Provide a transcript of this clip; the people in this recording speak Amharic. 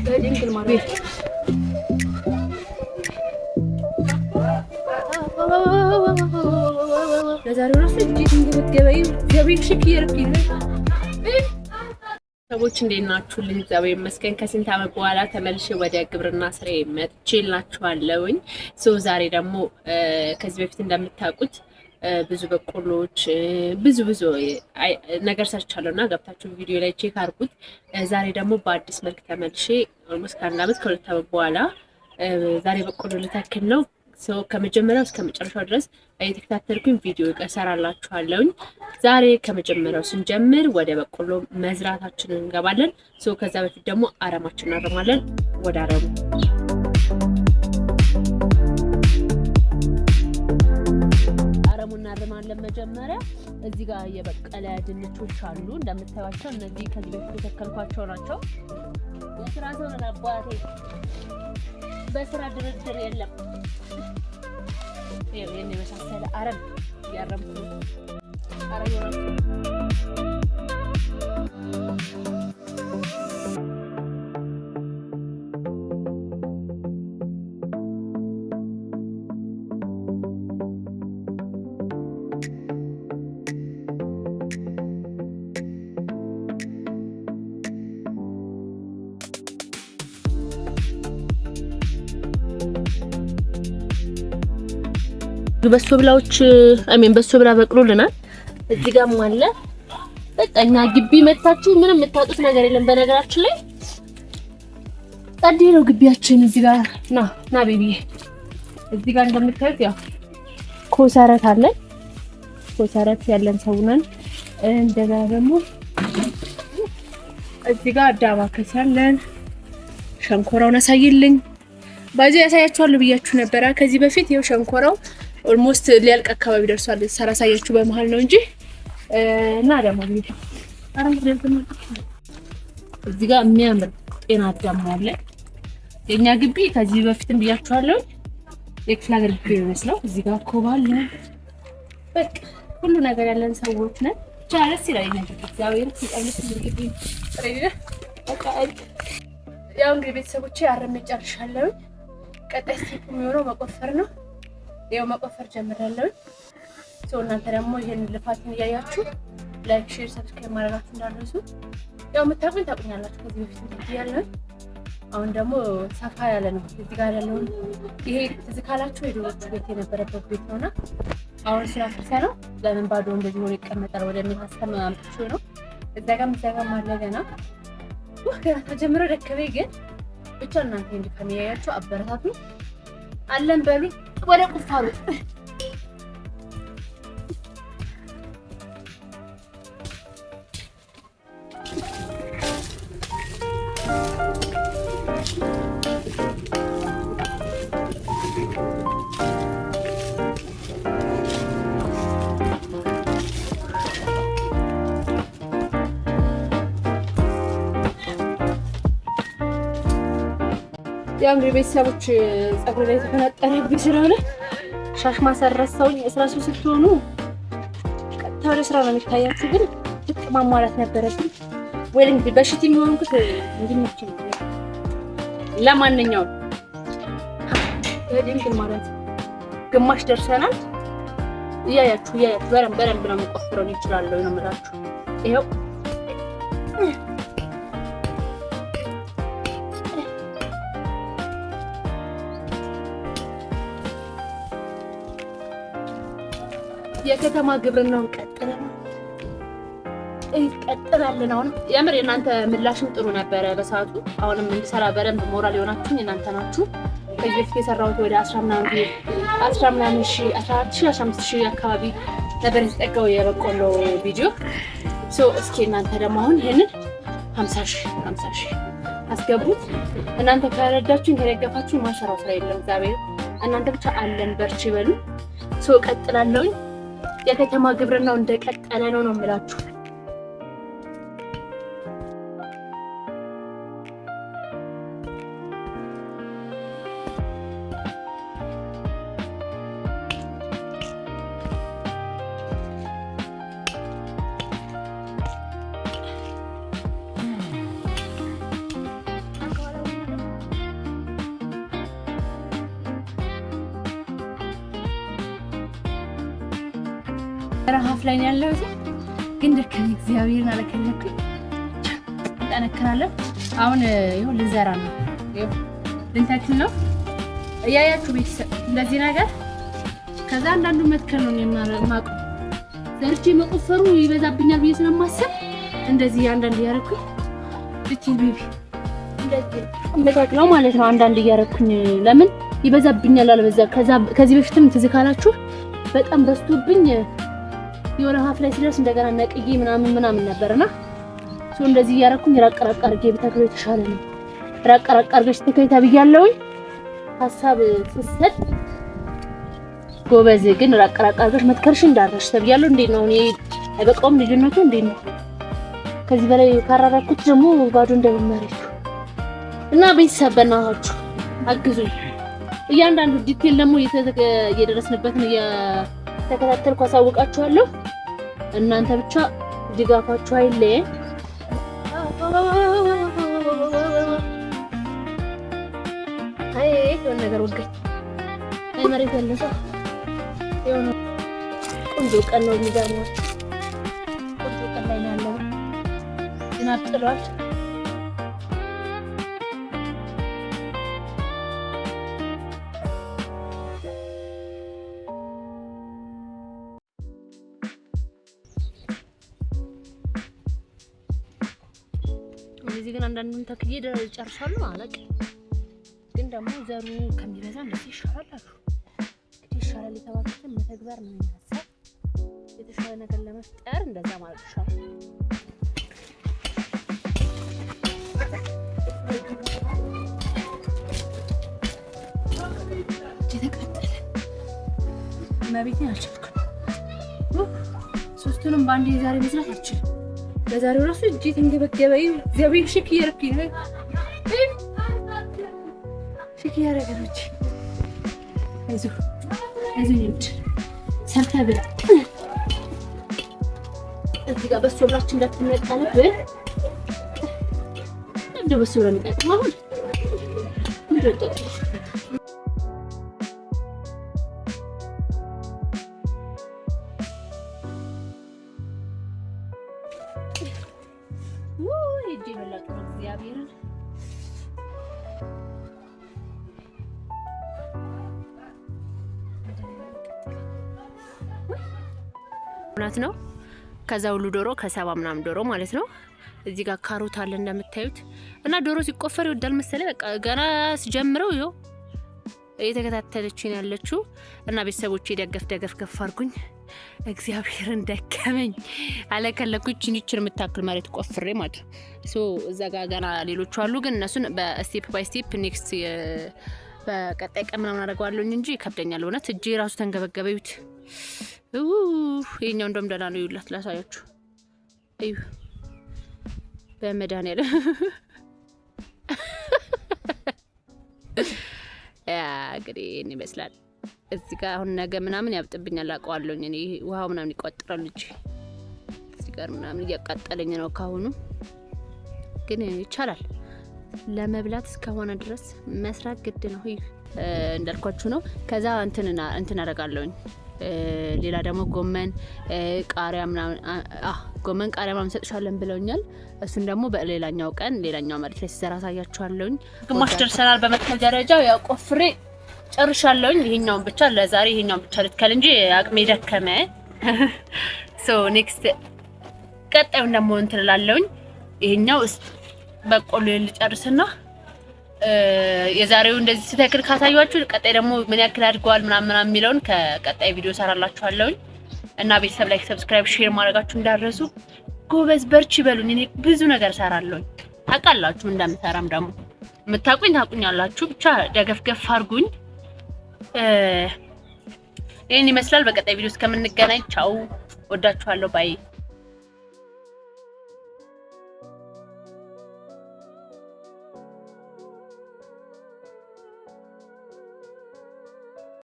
በድንግል ማለት ለዛሬው ራስ እጅግ እንገበገበይ ገበይ ሽክ ይርክኝ ሰዎች እንዴት ናችሁልኝ? እግዚአብሔር ይመስገን ከስንት ዓመት በኋላ ተመልሼ ወደ ግብርና ስራ መጥቼላችኋለሁኝ። ዛሬ ደግሞ ከዚህ በፊት እንደምታውቁት ብዙ በቆሎች ብዙ ነገር ሰርቻለሁና ገብታችሁ ቪዲዮ ላይ ቼክ አድርጉት። ዛሬ ደግሞ በአዲስ መልክ ተመልሼ ኦልሞስት ከአንድ ዓመት ከሁለት ዓመት በኋላ ዛሬ በቆሎ ልተክል ነው። ከመጀመሪያው እስከ መጨረሻው ድረስ እየተከታተልኩኝ ቪዲዮ እሰራላችኋለሁኝ። ዛሬ ከመጀመሪያው ስንጀምር ወደ በቆሎ መዝራታችንን እንገባለን። ከዛ በፊት ደግሞ አረማችንን እናርማለን። ወደ አረሙ እናርማለን። መጀመሪያ እዚህ ጋር የበቀለ ድንቾች አሉ እንደምታዩቸው። እነዚህ ከዚህ በፊት የተከልኳቸው ናቸው። የስራ ሰው ነን አባቴ፣ በስራ ድርድር የለም። ይሄን የመሳሰለ አረም ያረምኩ አረም በሶ ብላዎች በሶ ብላ በቅሎልናል። እዚህ ጋርም አለ። በቃ እኛ ግቢ መታችሁ ምንም የምታጡት ነገር የለም። በነገራችን ላይ ጸዴ ነው ግቢያችን። እዚህ ጋር ና ቤቢዬ፣ እዚህ ጋር እንደምታዩት ያው ኮሰረት አለ። ኮሰረት ያለን ሰው ነን። እንደዛ ደግሞ እዚህ ጋር አዳባከስ ያለን። ሸንኮራውን አሳይልኝ ባዚ ያሳያችኋለሁ ብያችሁ ነበር ከዚህ በፊት። ይኸው ሸንኮራው ኦልሞስት ሊያልቅ አካባቢ ደርሷል። ሰራሳያችሁ በመሃል ነው እንጂ እና ደግሞ እዚህ ጋር የሚያምር ጤና አዳም አለ። የኛ ግቢ ከዚህ በፊትም ብያችኋለሁ የክፍለ ሀገር ግቢ ነው። እዚህ ጋር ኮባል ነው። በቃ ሁሉ ነገር ያለን ሰዎች ነን። ቻለስ ይላል እግዚአብሔር ሲጠልስ ግቢ በቃ ያው እንግዲህ ቤተሰቦቼ አረም ጨርሻለሁ። ቀጣይ ስቴፕ የሚሆነው መቆፈር ነው። ያው መቆፈር ጀምራለሁ። እናንተ ደግሞ ይሄን ልፋትን እያያችሁ ላይክ፣ ሼር፣ ሰብስክራይብ ማድረጋችሁ እንዳትረሱ። ያው የምታውቁኝ ታውቁኛላችሁ ከዚህ በፊት እንግዲህ ያለው። አሁን ደግሞ ሰፋ ያለ ነው። እዚህ ጋር ያለው ይሄ እዚህ ካላችሁ የድሮቹ ቤት የነበረበት ቤት ነውና አሁን ስራ ፍርሰናው ለምን ባዶ እንደዚህ ሆኖ ይቀመጣል ወደሚል ሀሳብ አምጥቼው ነው። እዛ ጋር ማለገና ወከራ ተጀምሮ ደከመኝ። ግን ብቻ እናንተ እንድትከሚያያችሁ አበረታቱ አለን በሉ። ወደ ቁፋሩ ያው እንግዲህ ቤተሰቦች ፀጉር ላይ ተፈናጠረብኝ ስለሆነ ሻሽ ማሰረሰውኝ። ስራ ሰው ስትሆኑ ቀጥታ ወደ ስራ ነው የሚታያችሁ። ግን ልክ ማሟላት ነበረብኝ ወይ እንግዲህ በሽት የሚሆንኩት እንዲመች ነው። ለማንኛውም በድንግል ማለት ግማሽ ደርሰናል። እያያችሁ በረም ነው የምቆፍረው ይችላል ነው የምላችሁ። ይሄው የከተማ ግብርናውን ቀጥላለን። አሁን የምር የእናንተ ምላሽም ጥሩ ነበረ በሰዓቱ። አሁንም እንድሰራ በደንብ ሞራል የሆናችሁኝ እናንተ ናችሁ። ከዚህ በፊት የሰራሁት ወደ 14,000 አካባቢ ነበር የተጠጋው የበቆሎ ቪዲዮ። እስኪ እናንተ ደግሞ አሁን ይሄንን 50,000 አስገቡት። እናንተ ከረዳችሁኝ ከደገፋችሁኝ ማሰራው ስራ የለም። እግዚአብሔር እናንተ ብቻ አለን በርቺ በሉ። ቀጥላለሁኝ። የከተማ ግብርናው እንደቀጠለ ነው የምላችሁ። ረሃፍ ላይ ነው ያለው ግን ደከመኝ እግዚአብሔርን አለከለኩኝ እንጠነክራለን አሁን ይሁን ልንዘራ ነው ይሁን ልንተክል ነው እያያችሁ ቤተሰብ እንደዚህ ነገር ከዛ አንዳንዱ መትከል ነው የማውቅ ዘርቼ መቆፈሩ ይበዛብኛል ብዬ ስለማስብ እንደዚህ አንዳንድ ያረኩኝ እቺ ቤቢ እንደዚህ መተክለው ማለት ነው አንዳንድ ያረኩኝ ለምን ይበዛብኛል አለበዛ ከዚህ በፊትም ትዝ ካላችሁ በጣም በስቶብኝ የሆነ ሀፍ ላይ ሲደርስ እንደገና ነቅዬ ምናምን ነበርና እንደዚህ ያረኩኝ ራቀራቅ አርጌ በተክሎ የተሻለ ነው ራቀራቅ አርገሽ ተከይታ ብያለሁኝ ሐሳብ ፍሰት ጎበዝ ግን ራቀራቅ አርገሽ መትከርሽ እንዳረሽ ተብያለሁ እንዴ ነው እኔ አይበቃውም ልጅነቱ እንዴ ነው ከዚህ በላይ ካራራኩት ደግሞ ባዶ እንደማረች እና ቤተሰብ በእናታችሁ አግዙኝ እያንዳንዱ ዲቴል ደግሞ እየደረስንበትን እየተከታተልኩ አሳውቃችኋለሁ እናንተ ብቻ ድጋፋችሁ አይለየን የሆነ ነገር ወገኝ መሬት ያለሰው የሆነ ቆንጆ ቀን ነው የሚገርመው ቆንጆ ቀን ላይ ነው ያለው ዝናብ ጥሏል እዚህ ግን አንዳንዱን ተክዬ ጨርሻለሁ ማለት ግን ደግሞ ዘሩ ከሚበዛ እንደዚህ ይሻላል አሉ ይሻላል የተባሉትን መተግበር ነው የሚያሳብ የተሻለ ነገር ለመፍጠር እንደዛ ማለት ይሻላል የተቀጠለ መቤቴን አልቻልኩም ሶስቱንም በአንዴ ዛሬ መስራት አልችልም ለዛሬው ራሱ እጄ ተንገበገበኝ እግዚአብሔር ሽክ እያረኩኝ ነው ሽክ እያረገች አይዞህ ይድ ሰርታ ብላ እዚህ ጋር በሶብራችን እንዳትነቃለብን እንደ በሶብራ የሚጠቅመው አሁን ምንድነው እጄ በላጥ ነው እግዚአብሔርን እናት ነው ከዛ ሁሉ ዶሮ ከሰባ ምናምን ዶሮ ማለት ነው እዚህ ጋር ካሮት አለ እንደምታዩት እና ዶሮ ሲቆፈር ይወዳል መሰለኝ በቃ ገና ሲጀምረው ይኸው እየተከታተለችኝ ያለችው እና ቤተሰቦቼ ደገፍ ከፍ አድርጉኝ እግዚአብሔርን ደከመኝ አለከለኩኝ ይችር የምታክል ማለት ቆፍሬ ማለት ሶ እዛ ጋር ገና ሌሎች አሉ ግን እነሱን በስቴፕ ባይ ስቴፕ ኔክስት በቀጣይ ቀን ምናምን አደርገዋለሁኝ እንጂ ከብደኛል ሆነ እጄ ራሱ ተንገበገበዩት ይሄኛው እንደም ደህና ነው ይውላት ላሳያችሁ እዩ በመድኃኒዓለም ያ እንግዲህ እኔ ይመስላል እዚህ ጋር አሁን ነገ ምናምን ያብጥብኛል አውቀዋለሁኝ እኔ ውሃው ምናምን ይቆጥራል እንጂ እዚህ ጋር ምናምን እያቃጠለኝ ነው ካሁኑ ግን ይቻላል ለመብላት እስከሆነ ድረስ መስራት ግድ ነው እንዳልኳችሁ ነው ከዛ እንትን አደርጋለሁኝ ሌላ ደግሞ ጎመን ቃሪያ ምናምን ጎመን ቃሪያ ምናምን ሰጥሻለን ብለውኛል እሱን ደግሞ በሌላኛው ቀን ሌላኛው መሬት ላይ ሲሰራ አሳያችኋለሁኝ ግማሽ ደርሰናል በመትከል ደረጃ ያው ቆፍሬ ጨርሻለሁኝ ይሄኛውን ብቻ ለዛሬ ይሄኛውን ብቻ ልትከል እንጂ አቅሜ ደከመ ሶ ኔክስት ቀጣዩን ደግሞ እንትን እላለሁኝ ይሄኛው በቆሎ ልጨርስና የዛሬው እንደዚህ ተተክል ካሳያችሁ ቀጣይ ደግሞ ምን ያክል አድጓል ምናምን የሚለውን ከቀጣይ ቪዲዮ ሰራላችኋለሁኝ እና ቤተሰብ ላይክ ሰብስክራይብ ሼር ማድረጋችሁ እንዳትረሱ ጎበዝ በርቺ በሉኝ እኔ ብዙ ነገር ሰራለሁኝ ታውቃላችሁ እንደምሰራም ደግሞ የምታውቁኝ ታውቁኛላችሁ ብቻ ደገፍ አድርጉኝ ይሄን ይመስላል በቀጣይ ቪዲዮ እስከምንገናኝ ቻው ወዳችኋለሁ ባይ